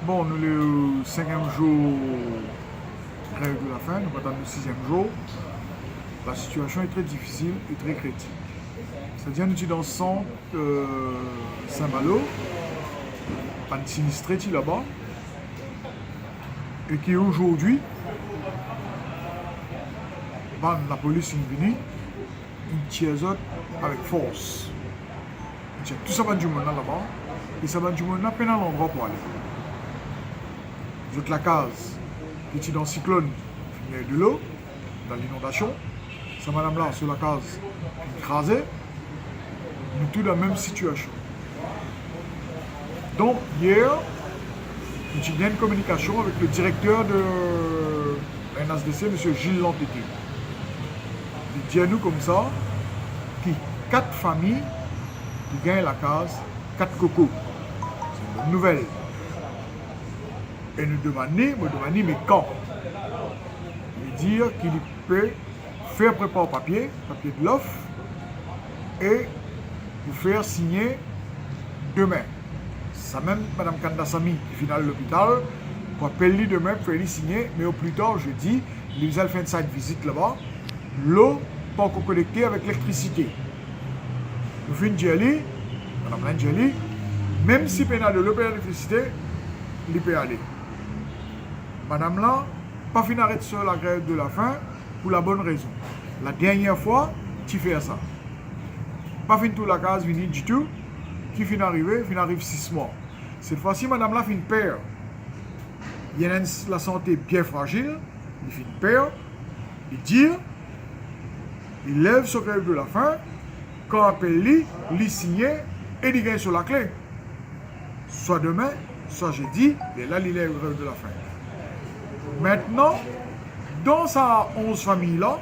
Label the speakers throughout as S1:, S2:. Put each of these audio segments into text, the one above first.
S1: Bon, nous le 5e jour grève de la faim, nous attendons le 6e jour. La situation est très difficile et très critique. C'est-à-dire nous sommes dans le centre Saint-Malo, pas de sinistré là-bas, et qui aujourd'hui, la police est venue, il tire avec force. Il tire tout ça du monde là-bas, et ça va du monde n'a pas l'endroit pour aller. Vous êtes la case qui est dans le cyclone, il y a de l'eau, dans l'inondation. Ça madame là, sur la case, écrasée. Nous tous dans la même situation. Donc, hier, j'ai eu une communication avec le directeur de NSDC, M. Gilles Lantété. Il dit à nous comme ça, qu'il y a 4 familles qui gagnent la case, 4 cocos. C'est une bonne nouvelle. Et nous demandons, mais quand? Il dit qu'il peut faire préparer papier de l'offre, et vous faire signer demain. Ça même, Mme Kandassami, qui finit à l'hôpital, pour appeler demain, pour faire signer, mais au plus tard, jeudi, ils ont fait une site visite là-bas, l'eau pas encore connectée avec l'électricité. Nous faisons une jelly, Mme Langelli, même si il y a de l'eau et de l'électricité, il peut aller. Madame là, pas fin d'arrêter sur la grève de la faim pour la bonne raison. La dernière fois, tu fais ça. Pas fin toute la case, venir du tout, qui arrive 6 mois. Cette fois-ci, madame là, fin père. Il y a la santé bien fragile, il fait peur, il dit, il lève sur grève de la faim, quand appelle lui, il signe et il gagne sur la clé. Soit demain, soit jeudi, et là, il lève grève de la faim. Maintenant, dans sa 11 familles-là,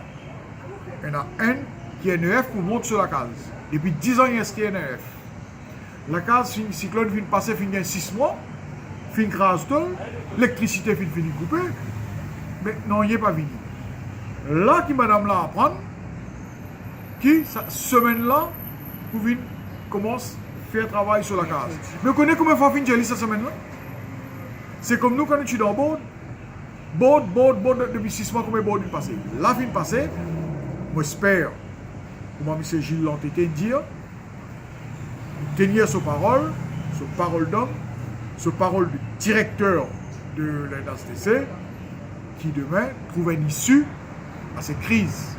S1: il y en a un qui est NEF pour monter sur la case. Depuis 10 ans, il y a ce qui est NEF. La case, le cyclone vient de passer, il y a 6 mois, fin crase tout, l'électricité finit coupée, mais non, il n'est pas fini. Là, qui madame là apprend, qui, cette semaine-là, pour venir commence à faire travail sur la case. Mais vous connaissez combien de fois fin j'ai cette semaine-là? C'est comme nous quand nous sommes dans le board, depuis 6 mois, combien de board est passé? La fin passée, moi j'espère, comme M. Gilles Lantété dire, tenir sa parole d'homme, sa parole de directeur de l'NSDC, qui demain trouve une issue à cette crise.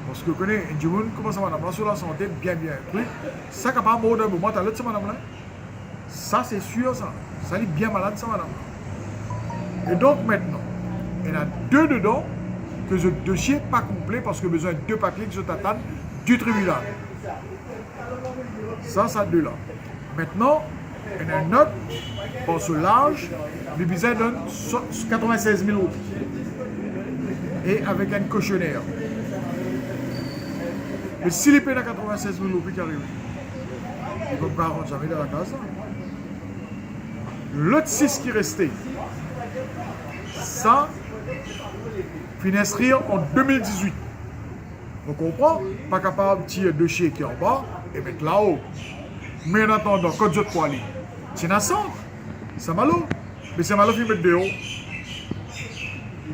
S1: Parce que vous connaissez, un jour, comment ça madame là, sur la santé, bien, truc, ça n'a pas mort d'un moment, t'as l'autre, ça madame là. Ça c'est sûr, ça. Ça est bien malade, ça madame là. Et donc maintenant, il y en a 2 dedans que ce dossier n'est pas complet parce que besoin de 2 papiers qui se t'attendent du tribunal. Ça 2 là. Maintenant, il y en a un autre, pour ce large, le bizarre donne 96 000 euros. Et avec un cautionnaire. Mais s'il est payé à 96 000 euros qui arrive, il ne va pas rentrer jamais dans la case. L'autre 6 qui restait, ça, finissent rire en 2018. On comprend? Pas capable de tirer 2 chiens qui est en bas et mettre là-haut. Mais en attendant, quand je peux aller, c'est un centre. C'est malo. Mais c'est malo qui met dehors.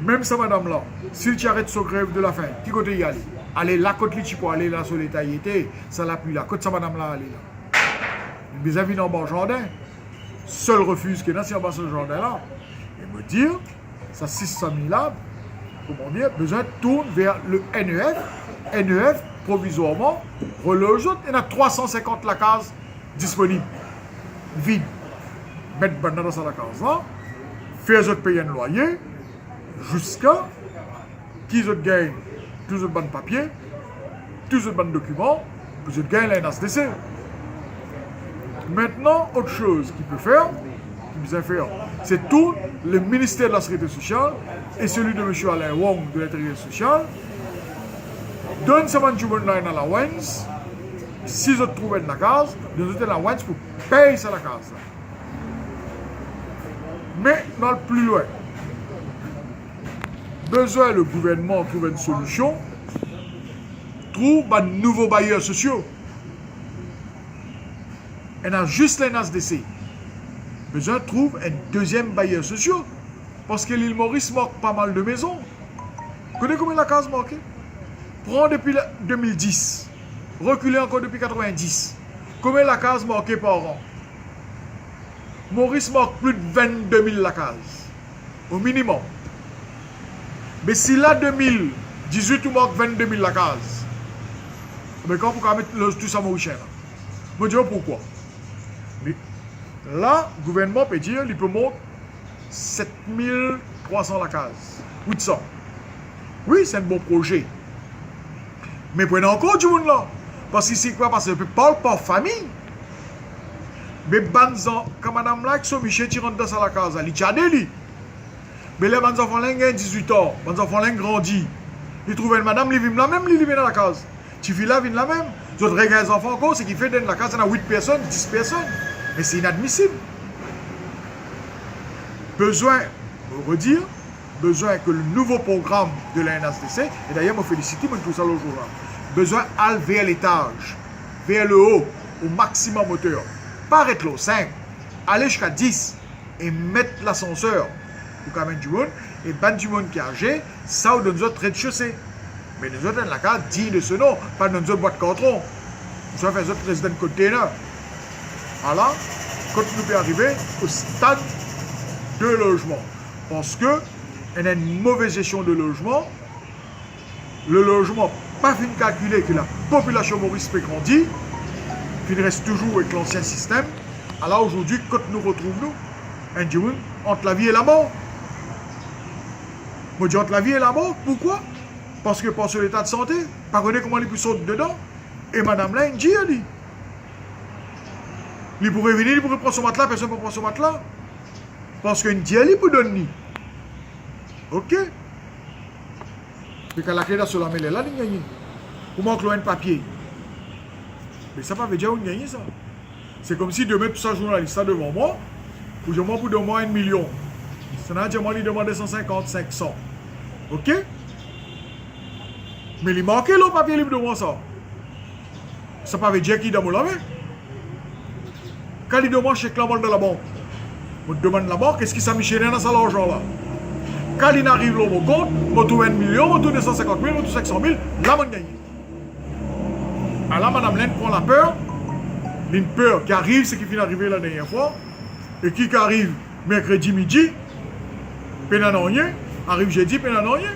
S1: Même ça, madame là, si tu arrêtes ce grève de la faim, qui côté y aller? Allez là, côté tu peux aller là sur l'état y était, ça l'appuie là. Côté ça, madame là, allez là. Mes amis dans le jardin, seul refuse que dans ce jardin là. Et me dire, ça 600 000 là, comment dire, besoin de tourner vers le NEF. NEF, provisoirement, reloge, il y a 350 la case disponible, vide. Mettre dans la case là, faire autres payer un loyer, jusqu'à qu'ils gagnent tous les bons papiers, tous les bons documents, qu'ils gagnent la NSDC. Maintenant, autre chose qu'il peut faire, c'est tout le ministère de la Sécurité sociale et celui de M. Alain Wong de l'Intérieur social. Donne ça à la WENS. Si je trouve dans la case, donne la WENS pour payer ça la case. Mais dans le plus loin, besoin le gouvernement trouve une solution, trouve de nouveaux bailleurs sociaux. Il y a juste les NSDC. besoin trouve un deuxième bailleur social. Parce que l'île Maurice manque pas mal de maisons. Vous connaissez combien la case manque? Prends depuis 2010. Reculez encore depuis 90. Combien la case manquée par an? Maurice manque plus de 22 000 la case. Au minimum. Mais si là 2018 tu manque 22 000 la case, mais quand vous mettre tout ça Mauricien là? Je me dis pourquoi? Mais là, le gouvernement peut dire qu'il peut monter 7300 la case. 800. Oui, c'est un bon projet. Mais prenez encore du monde là. Parce que c'est quoi? Parce que je ne parle pas famille. Mais quand madame là, qui sont Michel, qui rentre dans la case, elle est dit. Mais les enfants là, 18 ans, les enfants là, grandi. Ils trouvent une madame, ils vivent la même, ils vivent dans la case. Tu vis là, vivent la même. Les autres regards les enfants encore, c'est qu'il fait dans la case, il y a 8 personnes, 10 personnes. Mais c'est inadmissible. Besoin, on redire, besoin que le nouveau programme de la NSDC, et d'ailleurs, je me félicite, je tout ça le jour là, besoin d'aller vers l'étage, vers le haut, au maximum hauteur. Pas arrêter là, 5, aller jusqu'à 10 et mettre l'ascenseur pour quand même du monde, et ban du monde qui est âgé, ça ou dans nos autres rez-de-chaussée. Mais nous autres, dans la carte, digne de ce nom, pas dans nos autres boîtes carton. Nous sommes fait autres résidents container. Voilà, quand nous pouvons arriver au stade de logement. Parce que il y a une mauvaise gestion de logement. Le logement, pas fin calculé que la population Maurice peut grandir, qu'il reste toujours avec l'ancien système. Alors aujourd'hui, quand nous retrouvons, nous, entre la vie et la mort. Je dis entre la vie et la mort, pourquoi? Parce que pour l'état de santé, pas connaître comment il peut sauter dedans. Et madame là, il dit, il pourrait venir, il pourrait prendre son matelas, personne ne peut prendre son matelas. Parce qu'une dit, il peut donner. Ok? Mais quand la clé là sur la mêlée, là, il gagne. Pour manque un papier. Mais ça va dire où il gagne ça. C'est comme si demain, tout ça, journaliste, devant moi, pour demander pour moi 1 million. Ça n'a pas dit, il demande 150, 500. Ok? Mais il manque le papier libre de moi, ça. Ça ne veut pas dire qu'il est dans mon main. Quand il demande chèque la banque de la banque, je me demande la banque, qu'est-ce qui s'est mis dans cet argent-là? Quand il arrive là, mon compte, je trouve 1 million, je trouve 250 000, je trouve 500 000, là, je gagne. Alors, madame Laine prend la peur. Une peur qui arrive, c'est qui finit d'arriver la dernière fois. Et qui arrive mercredi midi, peine à rien, arrive jeudi, peine à rien.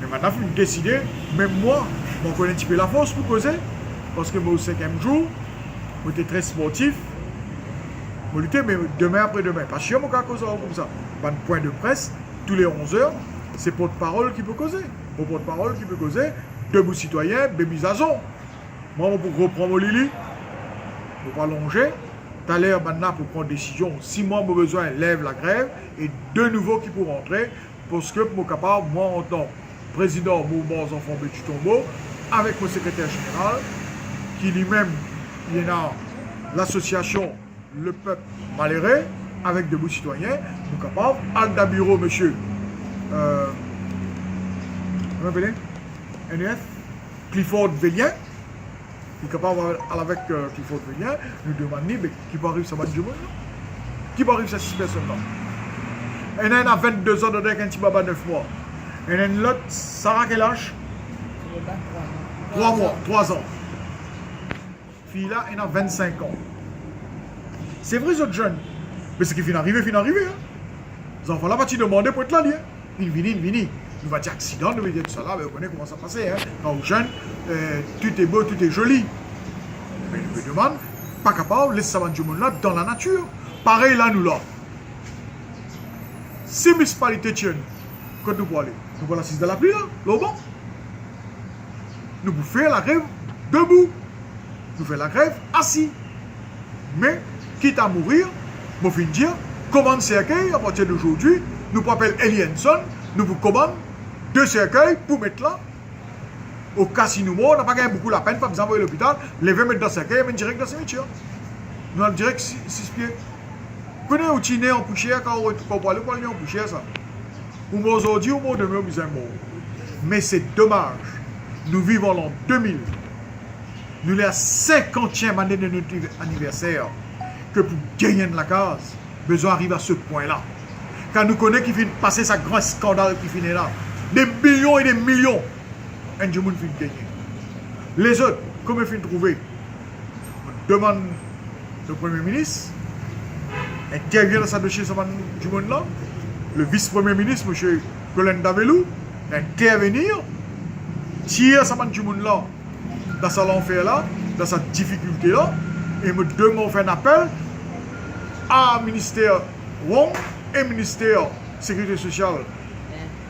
S1: Mais maintenant, il faut décider, même moi, je connais un petit peu la force pour causer. Parce que moi, au 5e jour, j'étais très sportif. Je luttais, mais demain après-demain. Parce que je suis causer comme ça. Pas de point de presse, tous les 11 heures, c'est porte-parole qui peut causer. Mon porte-parole qui peut causer, debout citoyen, bébé zazon. Moi, pour reprendre mon Lili, je ne peux pas longer. Tout à l'heure, maintenant, pour prendre décision, si moi, j'ai besoin, lève la grève, et de nouveau qui pour rentrer, parce que pour capable, moi, en tant que président du mouvement aux enfants du tombeau, avec mon secrétaire général, qui lui-même, il y a l'association Le Peuple Malheureux, avec Debout Citoyens, pour capable, Alda Bureau, monsieur, comment appelez NF, Clifford Vélien, qui est capable avec Clifford Vélien, nous demandons qui va arriver ce match du monde, qui va arriver ces 6 personnes-là. Il y en a 22 ans avec un petit baba 9 mois. Il y en a une autre, Sarah, quel âge? 3 mois, 3 ans. Fille là, elle a 25 ans. C'est vrai, les autres jeunes. Mais ce qui finit d'arriver, hein. Les enfants là, va-tu demander pour être là, il vient. Nous va dire accident, nous va dire tout ça là, mais on connaît comment ça passe, hein. Quand vous jeune, tout est beau, tout est joli. Mais nous me demande, pas capable, laisse ça du monde là dans la nature. Pareil là, nous là. Si municipalité tienne, quand nous pouvons aller, nous pouvons l'assister de la pluie là, là au banc. Nous pouvons faire la grève debout. Nous faisons la grève assis. Mais, quitte à mourir, je vais dire, commande cercueil à partir d'aujourd'hui, nous pouvons appeler Elienson, nous vous commandons 2 cercueils pour mettre là. Au cas si nous mourons, on n'a pas gagné beaucoup la peine, pas besoin d'envoyer à l'hôpital, lever, mettre dans le cercueil et mettre direct dans le cimetière. Nous allons direct 6 pieds. Vous connaissez où tu es en poussière quand on peut aller pour aller en poussière ça. Ou moi aujourd'hui, ou moi demain, ou bien mort. Mais c'est dommage. Nous vivons l'an 2000. Nous sommes à la 50e année de notre anniversaire. que pour gagner de la case, besoin d'arriver à ce point-là. Quand nous connaissons qui vient passer ce grand scandale qui finit là, des millions et des millions, un du monde vient gagner. Les autres, comment ils viennent trouver? On demande le Premier ministre, intervient dans sa dossier du monde là, le vice-premier ministre, M. Colin Davelou, intervenir, tirer sa du monde là, dans sa l'enfer là, dans sa difficulté là, et me demande faire un appel à ministère Wong et ministère Sécurité sociale,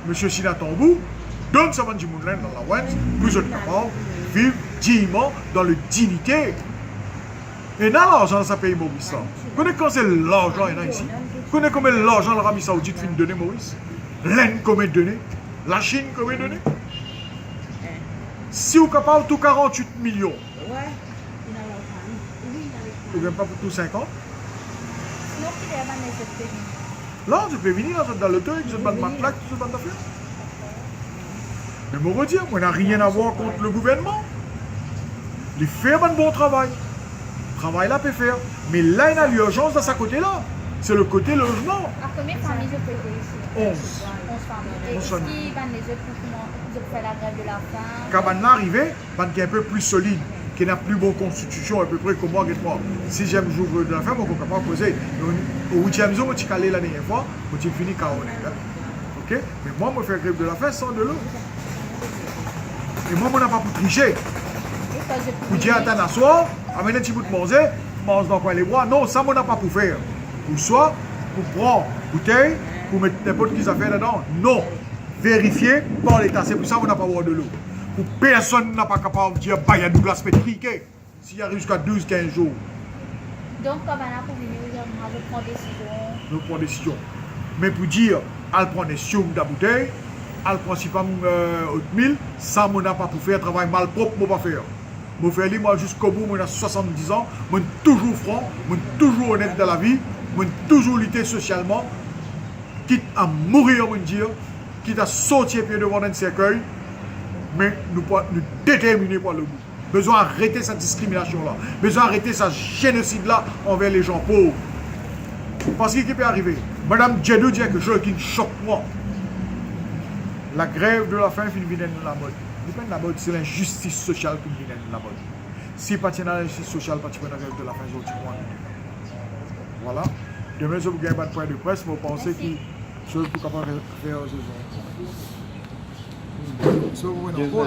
S1: M. Sina Tambou, donne sa du monde là dans la Wens, vous êtes capables de vivre dignement dans la dignité. Et dans l'argent dans ce pays, Maurice, vous connaissez quand c'est l'argent ici? Vous connaissez combien l'argent l'Arabie Saoudite fait donner, Maurice? L'Inde combien donné? La Chine combien donné? Si vous êtes capable, tout 48 millions.
S2: Ouais, il a
S1: Vous n'avez pas pour tout 50?
S2: Non, il est avant les autres pays.
S1: Là, tu peux venir dans le temps, tu vas de plaque, tu vas d'affaires. Mais moi, je redis, moi, je n'ai rien à voir contre le gouvernement. Il fait un bon travail. Le travail là peut faire. Mais là, il y a l'urgence de ce côté-là. C'est le côté logement.
S2: À combien de familles je peux ici?
S1: 11.
S2: 11 familles. Et est-ce qu'ils vont les autres pour faire la grève de la faim?
S1: Quand on est arrivé, on est un peu plus solide, qui n'a plus bonne constitution, à peu près comme moi et moi. Si j'aime jouer de la faim, je suis capable de poser. Au 8e jour, je suis calé la dernière fois, je suis fini quand on est. Ok? Mais moi, je fais grève de la faim sans de l'eau. Et moi, je n'ai pas pour tricher. Pour dire à ta soir, amener un petit bout de manger, mange dans quoi les bois. Non, ça, je n'ai pas pour faire. Pour soit, pour prendre bouteille, pour mettre n'importe qui affaires dedans. Non. Vérifier par l'État. C'est pour ça qu'on n'a pas avoir de l'eau. Pour personne n'a pas capable de dire bah il y a Douglas Petriquet. S'il y arrive jusqu'à 12-15 jours.
S2: Donc, comme on a pour venir, je prends décision.
S1: Nous prenons décision. Mais pour dire, elle prend des sioux de la bouteille, elle prend si pas haute mille, ça on n'a pas pour faire travail mal propre, moi pas faire. Moi faire moi jusqu'au bout, moi j'ai 70 ans, moi toujours franc, moi toujours honnête dans la vie, moi toujours lutter socialement, quitte à mourir, on dire, quitte à sortir pied devant un cercueil, mais nous déterminer pour le bout. Besoin d'arrêter cette discrimination-là. Besoin d'arrêter ce génocide-là envers les gens pauvres. Parce qu'il peut arriver. Madame Djedou dit quelque chose qui choque moi. La grève de la faim finit de la mode. Dépend de la mode, c'est l'injustice sociale qui vient de la mode. Si pas de l'injustice sociale, pas de la grève de la faim, je voilà. Demain, je vous gagne pas de point de presse, mais vous pensez que je suis capable de faire ce genre.